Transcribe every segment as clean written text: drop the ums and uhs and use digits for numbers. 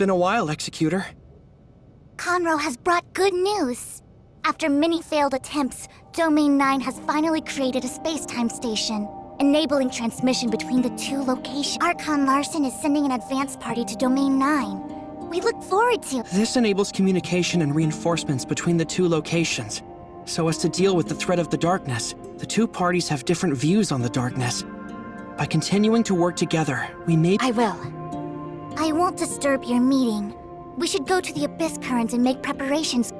been a while, Executor. Conroe has brought good news. After many failed attempts, Domain 9 has finally created a space-time station, enabling transmission between the two locations. Archon Larson is sending an advance party to Domain 9. We look forward to... This enables communication and reinforcements between the two locations. So as to deal with the threat of the darkness, the two parties have different views on the darkness. By continuing to work together, we may... I will. I won't disturb your meeting. We should go to the Abyss Current and make preparations.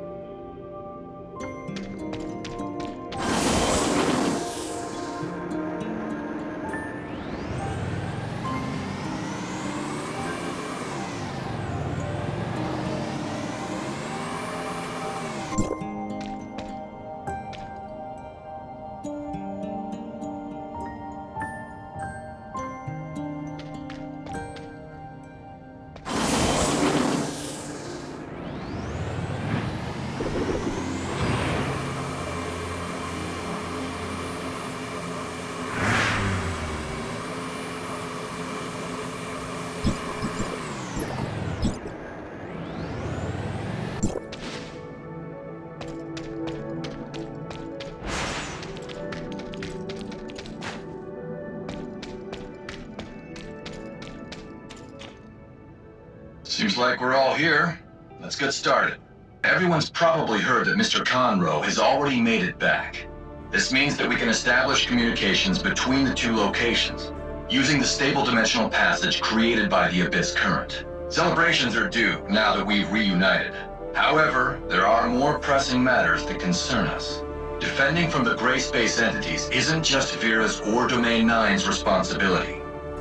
Seems like we're all here. Let's get started. Everyone's probably heard that Mr. Conroe has already made it back. This means that we can establish communications between the two locations, using the stable dimensional passage created by the Abyss Current. Celebrations are due now that we've reunited. However, there are more pressing matters that concern us. Defending from the gray space entities isn't just Vera's or Domain 9's responsibility.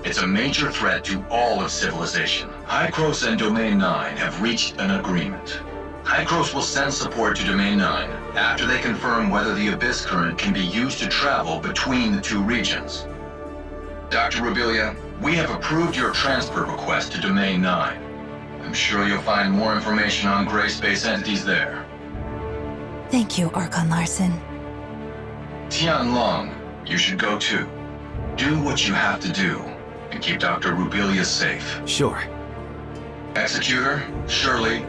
It's a major threat to all of civilization. Hykros and Domain 9 have reached an agreement. Hykros will send support to Domain 9 after they confirm whether the Abyss Current can be used to travel between the two regions. Dr. Rubilia, we have approved your transfer request to Domain 9. I'm sure you'll find more information on gray space entities there. Thank you, Archon Larson. Tian Long, you should go too. Do what you have to do, and keep Dr. Rubilia safe. Sure. Executor, Shirley,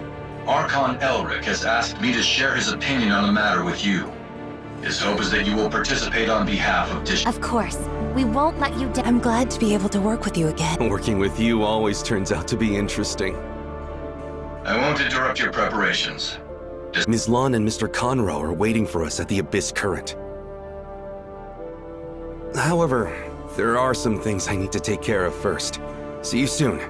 Archon Elric has asked me to share his opinion on the matter with you. His hope is that you will participate on behalf of Dish. Of course. We won't let you down. I'm glad to be able to work with you again. Working with you always turns out to be interesting. I won't interrupt your preparations. Ms. Lon and Mr. Conroe are waiting for us at the Abyss Current. However, there are some things I need to take care of first. See you soon.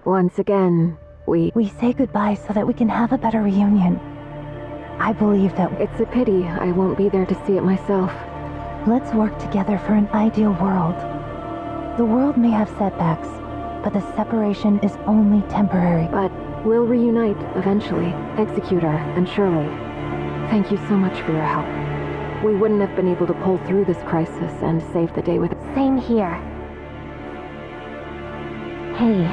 Once again, we say goodbye so that we can have a better reunion. I believe that It's a pity I won't be there to see it myself. let's work together for an ideal world. The world may have setbacks, but the separation is only temporary. But we'll reunite eventually, Executor and Shirley. Thank you so much for your help. We wouldn't have been able to pull through this crisis and save the day with it. Same here. Hey,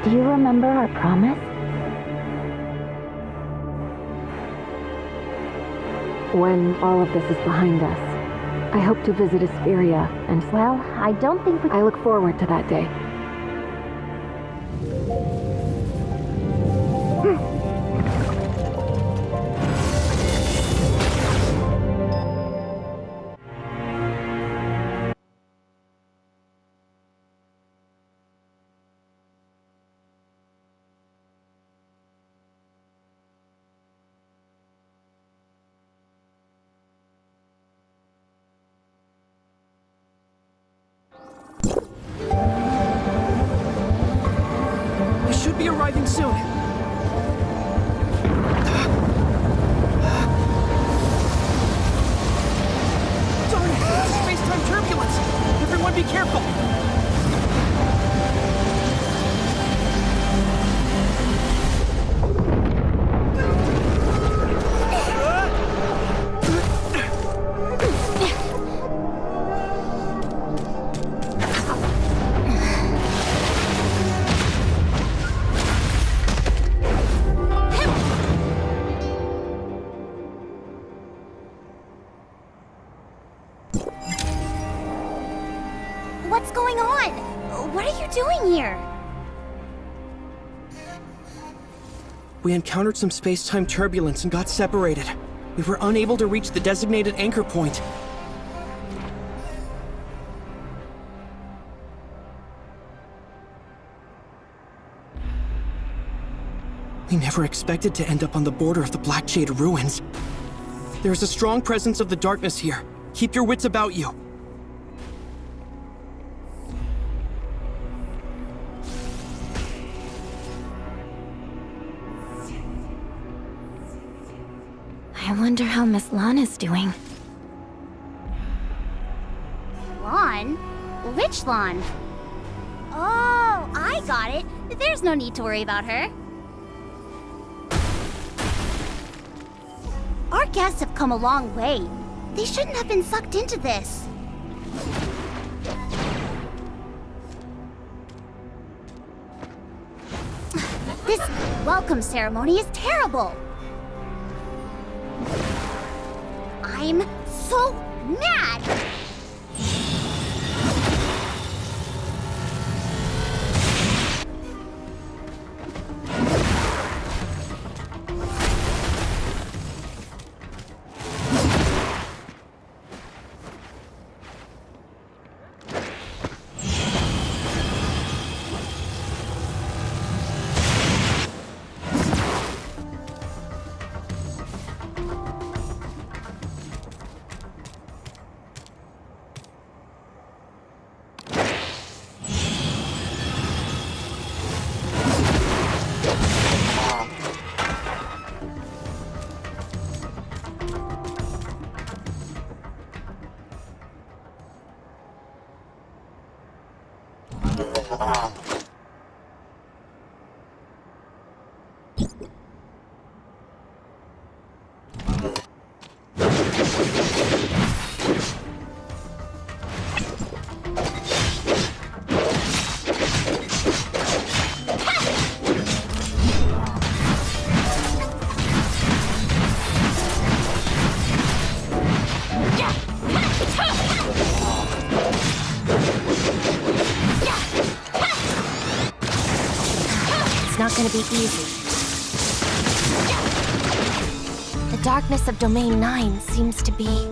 do you remember our promise? When all of this is behind us, I hope to visit Asperia and... Well, I don't think we... I look forward to that day. We should be arriving soon. Darn it! It's space-time turbulence! Everyone be careful! What's going on? What are you doing here? We encountered some space-time turbulence and got separated. We were unable to reach the designated anchor point. We never expected to end up on the border of the Black Jade ruins. There's a strong presence of the darkness here. Keep your wits about you. I wonder how Miss Lana's doing. Lon? Which Lon? Oh, I got it. There's no need to worry about her. Our guests have come a long way. They shouldn't have been sucked into this. This welcome ceremony is terrible. I'm so mad! It's not gonna be easy. The darkness of Domain 9 seems to be...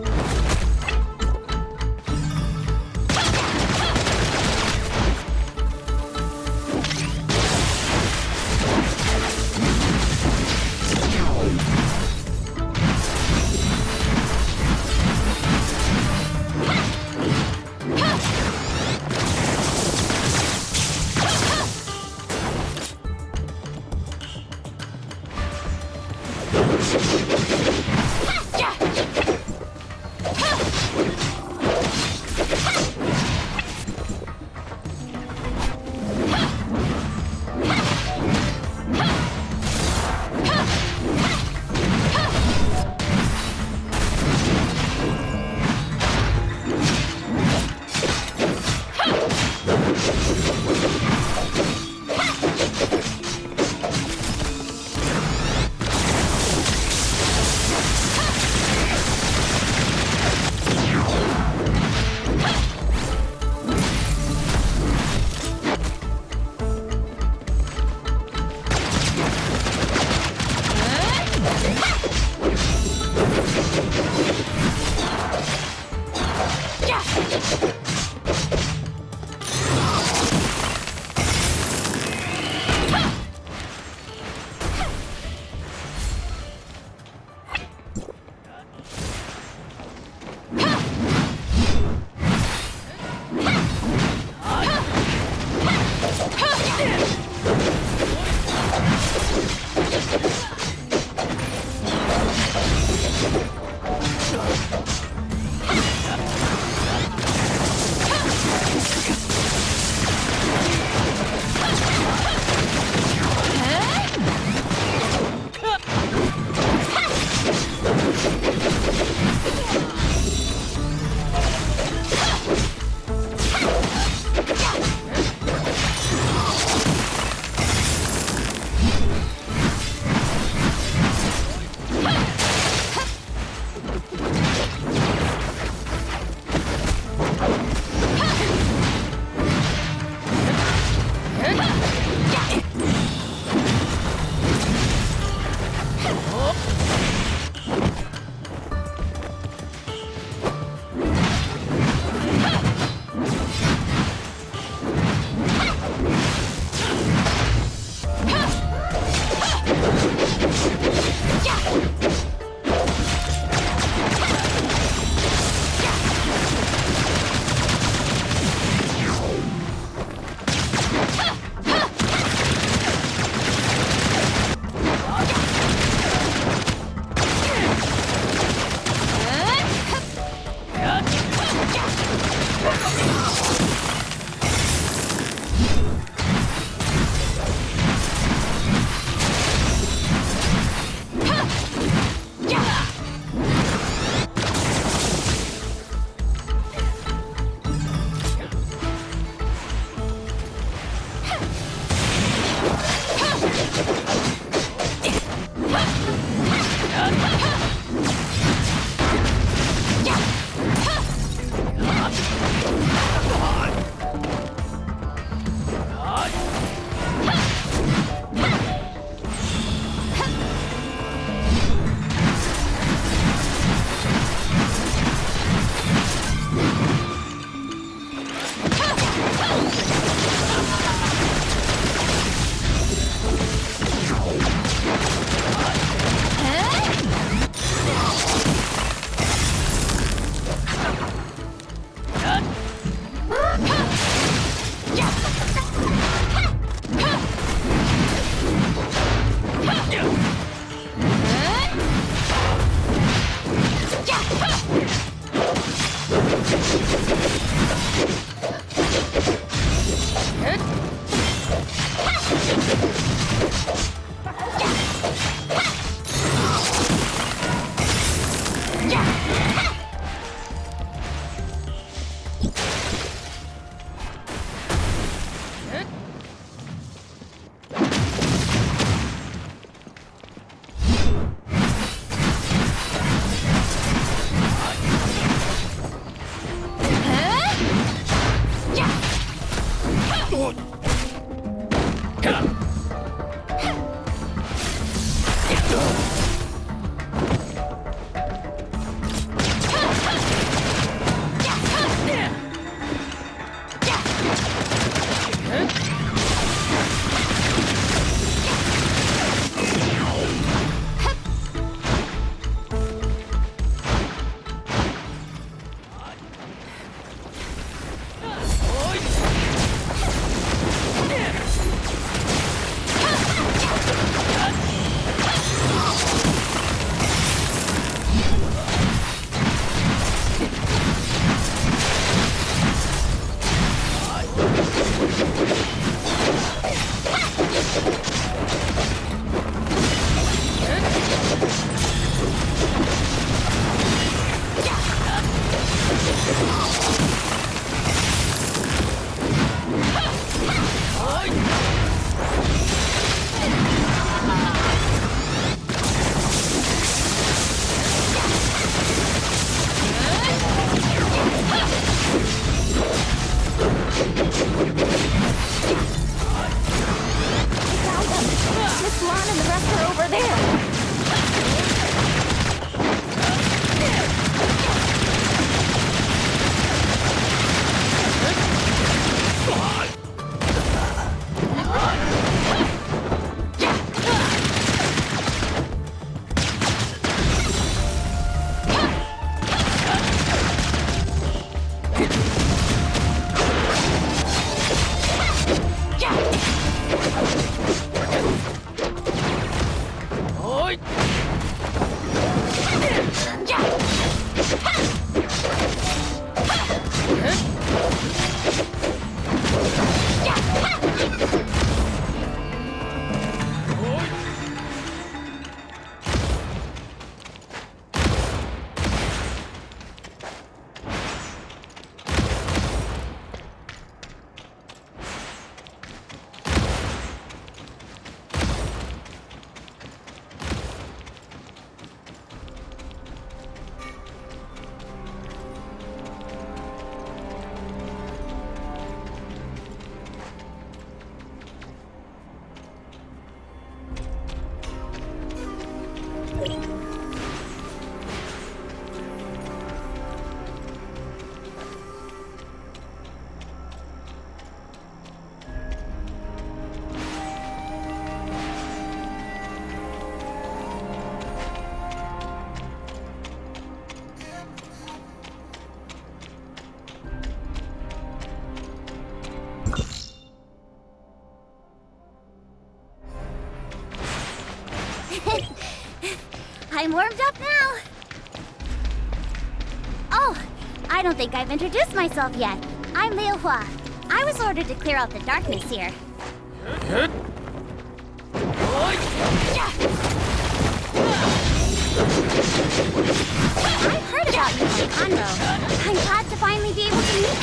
I'm warmed up now. Oh, I don't think I've introduced myself yet. I'm Liu Hua. I was ordered to clear out the darkness here. I've heard about you from Conroe. I'm glad to finally be able to meet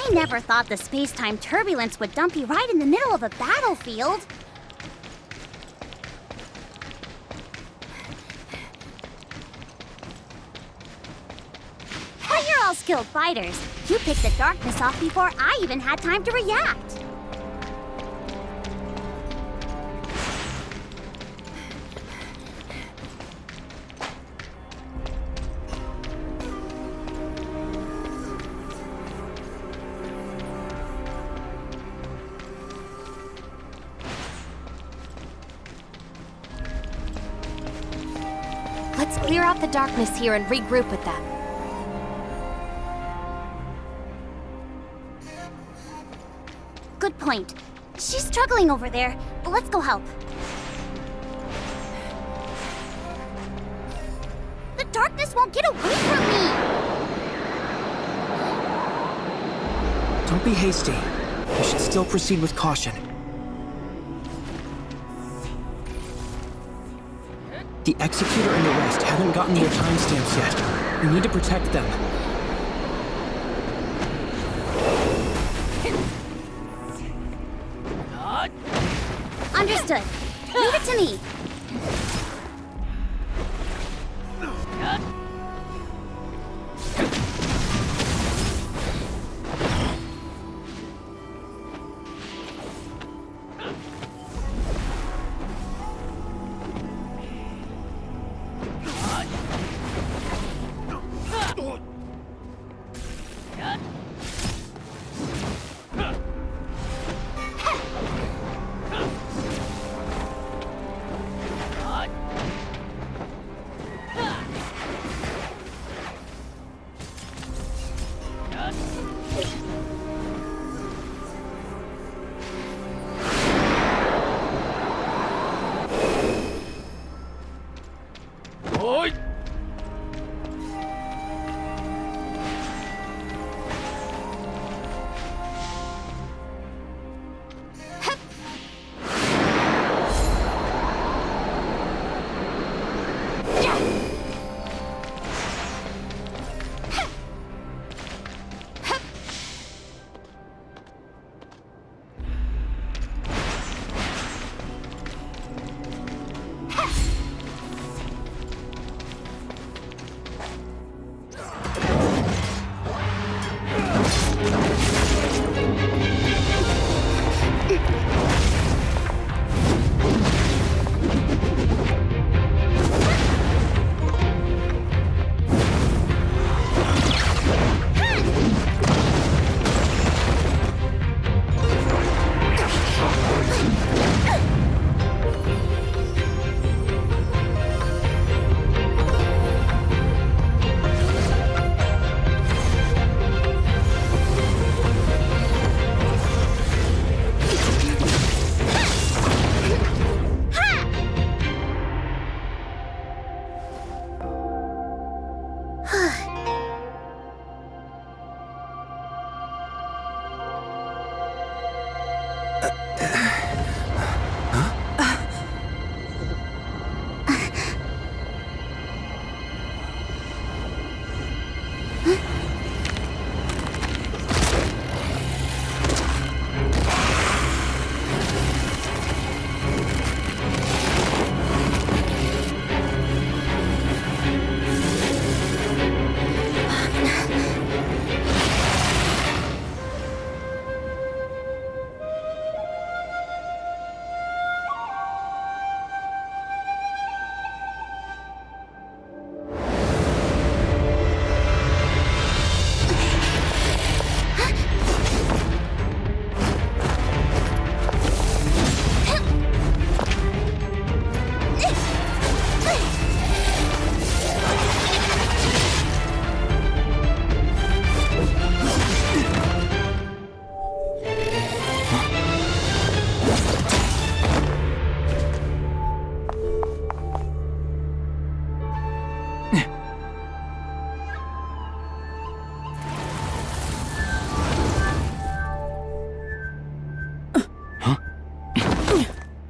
I never thought the space-time turbulence would dump you right in the middle of a battlefield. But you're all skilled fighters. You picked the darkness off before I even had time to react. Let's clear out the darkness here and regroup with that. Good point. She's struggling over there. Let's go help. The darkness won't get away from me! Don't be hasty. We should still proceed with caution. The Executor and the rest haven't gotten their timestamps yet. We need to protect them. Understood. Leave it to me.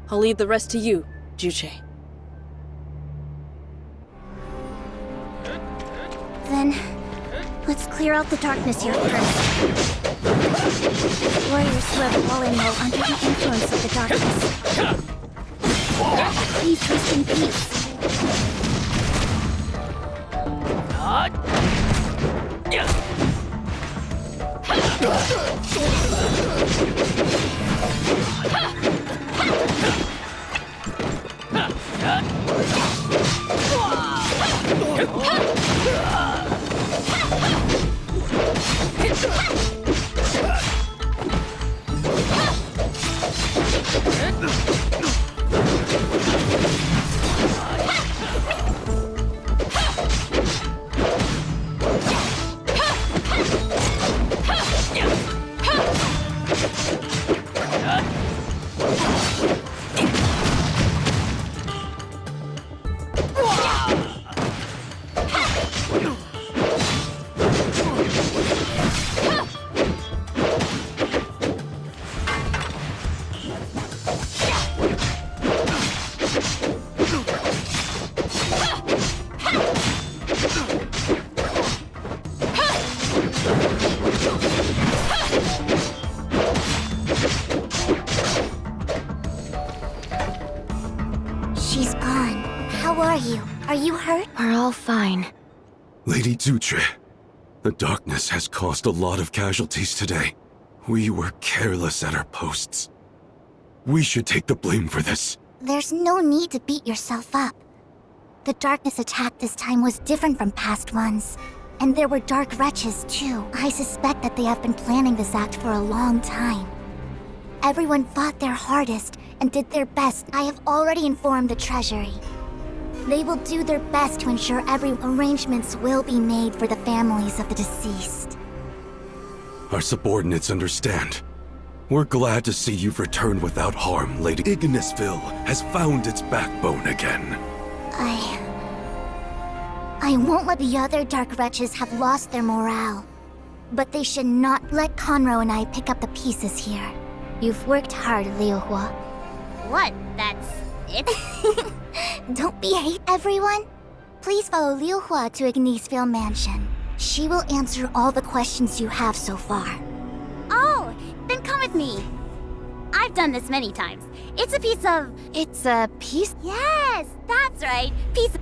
I'll leave the rest to you, Juche. Then, let's clear out the darkness here first. have fallen while under the influence of the darkness. Please rest in peace. She's gone. How are you? Are you hurt? We're all fine. Lady Dutre, the darkness has caused a lot of casualties today. We were careless at our posts. We should take the blame for this. There's no need to beat yourself up. The darkness attack this time was different from past ones. And there were dark wretches too. I suspect that they have been planning this act for a long time. Everyone fought their hardest and did their best. I have already informed the Treasury. They will do their best to ensure every arrangements will be made for the families of the deceased. Our subordinates understand. We're glad to see you've returned without harm, Lady. Ignisville has found its backbone again. I won't let the other dark wretches have lost their morale. But they should not let Conroe and I pick up the pieces here. You've worked hard, Liuhua. What? That's it? Don't be hate, everyone. Please follow Liuhua to Ignisville Mansion. She will answer all the questions you have so far. Oh, then come with me. I've done this many times. It's a piece of... It's a piece? Yes, that's right. Piece of...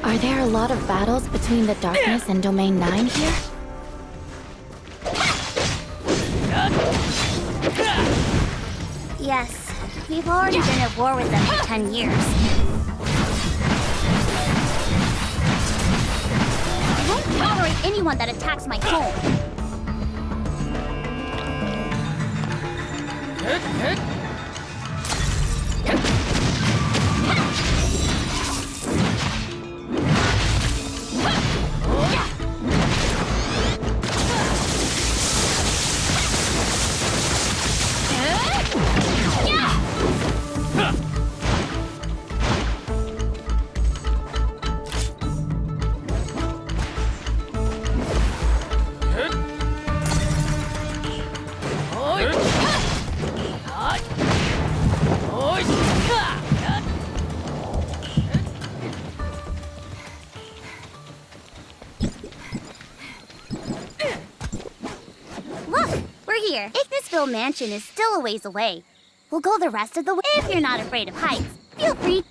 Are there a lot of battles between the Darkness and Domain 9 here? Yes, we've already been at war with them for 10 years. I won't tolerate anyone that attacks my home. Here. Ignisville Mansion is still a ways away. We'll go the rest of the way if you're not afraid of heights. Feel free.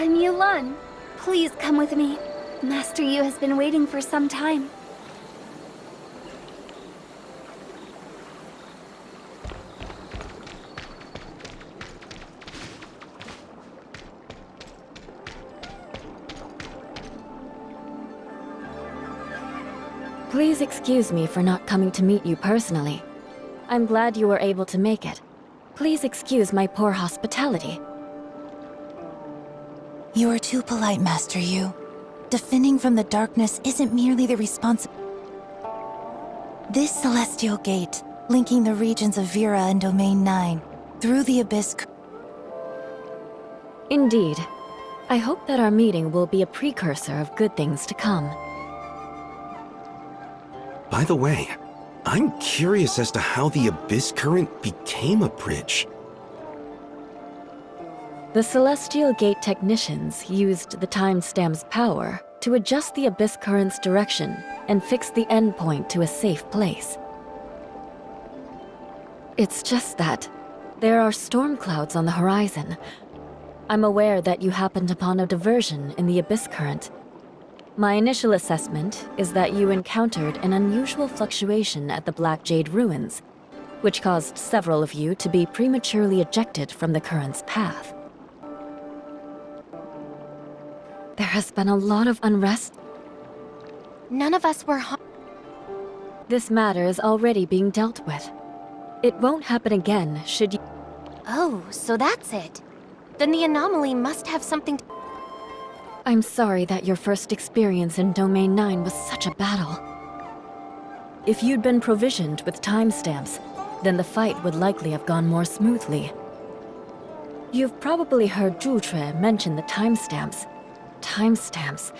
I'm Yulan. Please come with me. Master Yu has been waiting for some time. Please excuse me for not coming to meet you personally. I'm glad you were able to make it. Please excuse my poor hospitality. You are too polite, Master Yu. Defending from the darkness isn't merely the responsibility. This celestial gate, linking the regions of Vera and Domain 9, through the Abyss... Indeed. I hope that our meeting will be a precursor of good things to come. By the way, I'm curious as to how the Abyss Current became a bridge. The Celestial Gate technicians used the timestamp's power to adjust the Abyss Current's direction and fix the endpoint to a safe place. It's just that there are storm clouds on the horizon. I'm aware that you happened upon a diversion in the Abyss Current. My initial assessment is that you encountered an unusual fluctuation at the Black Jade Ruins, which caused several of you to be prematurely ejected from the current's path. There has been a lot of unrest. None of us were This matter is already being dealt with. It won't happen again should you... Oh, so that's it. Then the anomaly must have something to... I'm sorry that your first experience in Domain 9 was such a battle. If you'd been provisioned with timestamps, then the fight would likely have gone more smoothly. You've probably heard Zhutre mention the timestamps. Timestamps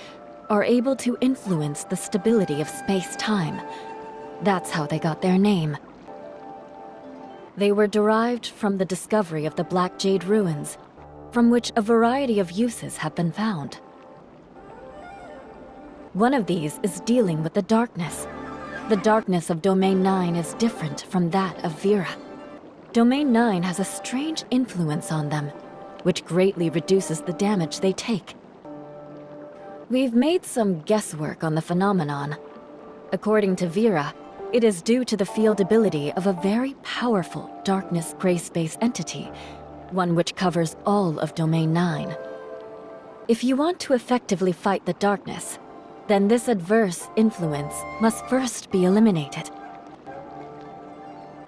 are able to influence the stability of space-time. That's how they got their name. They were derived from the discovery of the Black Jade Ruins, from which a variety of uses have been found. One of these is dealing with the darkness. The darkness of Domain 9 is different from that of Vera. Domain 9 has a strange influence on them, which greatly reduces the damage they take. We've made some guesswork on the phenomenon. According to Vera, it is due to the field ability of a very powerful darkness gray space entity, one which covers all of Domain 9. If you want to effectively fight the darkness, then this adverse influence must first be eliminated.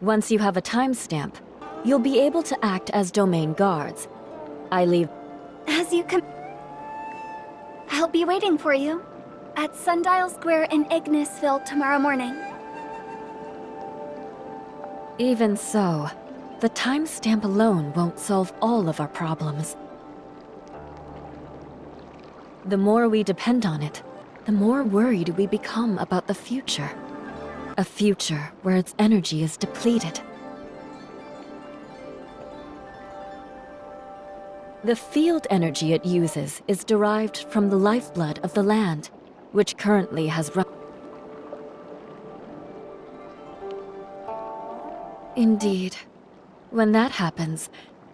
Once you have a timestamp, you'll be able to act as domain guards. I leave... As you come... I'll be waiting for you at Sundial Square in Ignisville tomorrow morning. Even so, the timestamp alone won't solve all of our problems. The more we depend on it, the more worried we become about the future. A future where its energy is depleted. The field energy it uses is derived from the lifeblood of the land, which currently has run. Indeed. When that happens,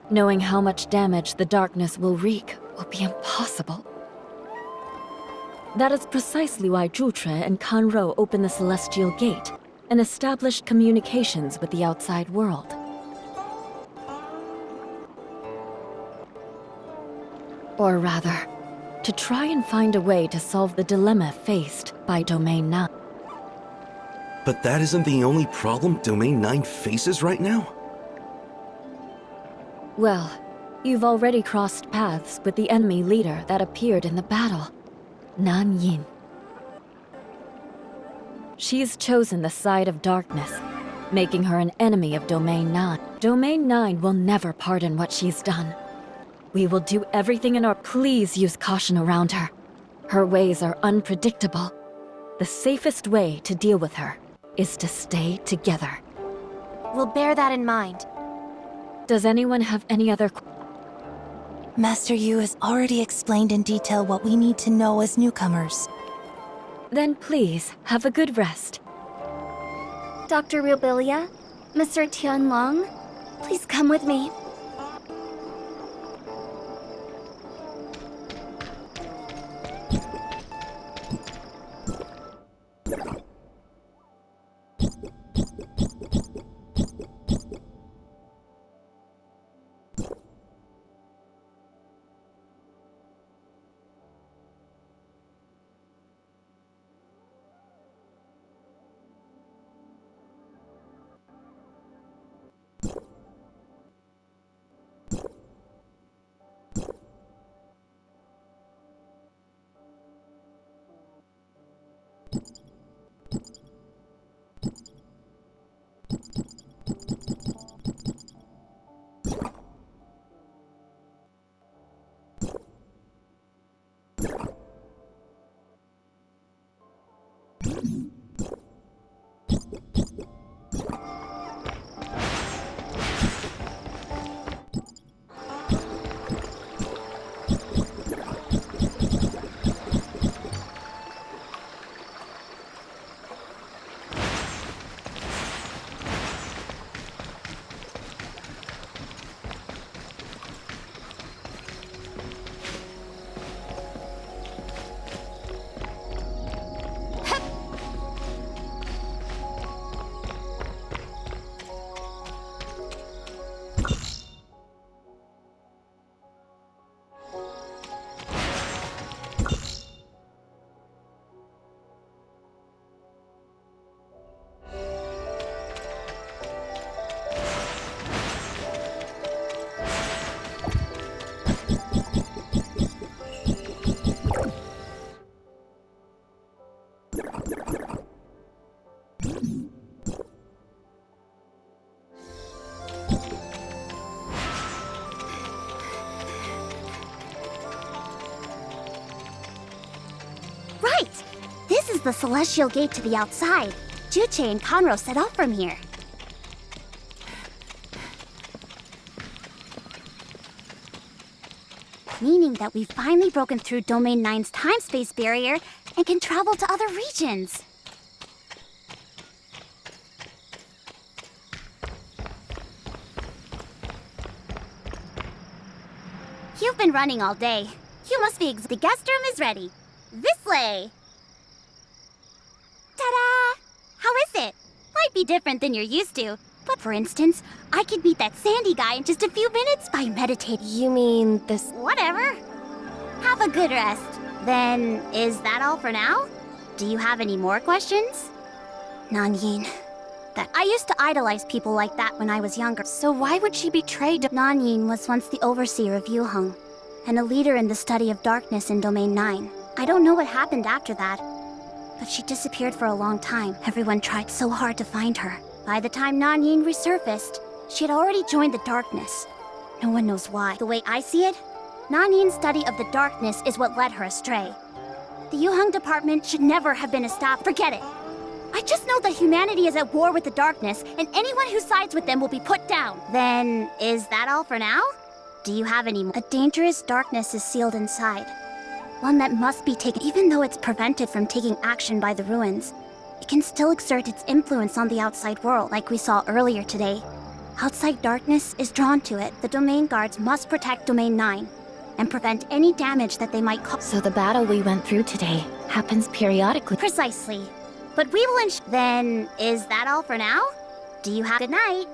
knowing how much damage the darkness will wreak will be impossible. That is precisely why Zhutre and Kanro opened the Celestial Gate and established communications with the outside world. Or rather, to try and find a way to solve the dilemma faced by Domain 9. But that isn't the only problem Domain 9 faces right now? Well, you've already crossed paths with the enemy leader that appeared in the battle, Nan Yin. She's chosen the side of darkness, making her an enemy of Domain 9. Domain 9 will never pardon what she's done. We will do everything in our... Please use caution around her. Her ways are unpredictable. The safest way to deal with her is to stay together. We'll bear that in mind. Does anyone have any other... Master Yu has already explained in detail what we need to know as newcomers. Then please, have a good rest. Dr. Rubilia, Mr. Tianlong, please come with me. right! This is the celestial gate to the outside. Juche and Conro set off from here. Meaning that we've finally broken through Domain 9's time-space barrier and can travel to other regions. You've been running all day. You must be The guest room is ready. This way! Ta-da! How is it? Might be different than you're used to. But for instance, I could beat that Sandy guy in just a few minutes by meditating. You mean this... Whatever. Have a good rest. Then, is that all for now? Do you have any more questions? Nanyin. I used to idolize people like that when I was younger. So why would she betray Nanyin was once the overseer of Yuheng, and a leader in the study of darkness in Domain 9. I don't know what happened after that, but she disappeared for a long time. Everyone tried so hard to find her. By the time Nanyin resurfaced, she had already joined the darkness. No one knows why. The way I see it, Nanyin's study of the darkness is what led her astray. The Yuheng department should never have been established. Forget it. I just know that humanity is at war with the darkness, and anyone who sides with them will be put down. Then, is that all for now? Do you have any more? A dangerous darkness is sealed inside. One that must be taken. Even though it's prevented from taking action by the ruins, it can still exert its influence on the outside world, like we saw earlier today. Outside darkness is drawn to it. The domain guards must protect Domain 9 and prevent any damage that they might cause. So the battle we went through today happens periodically. Precisely. But we will Then, is that all for now? Do you have good night?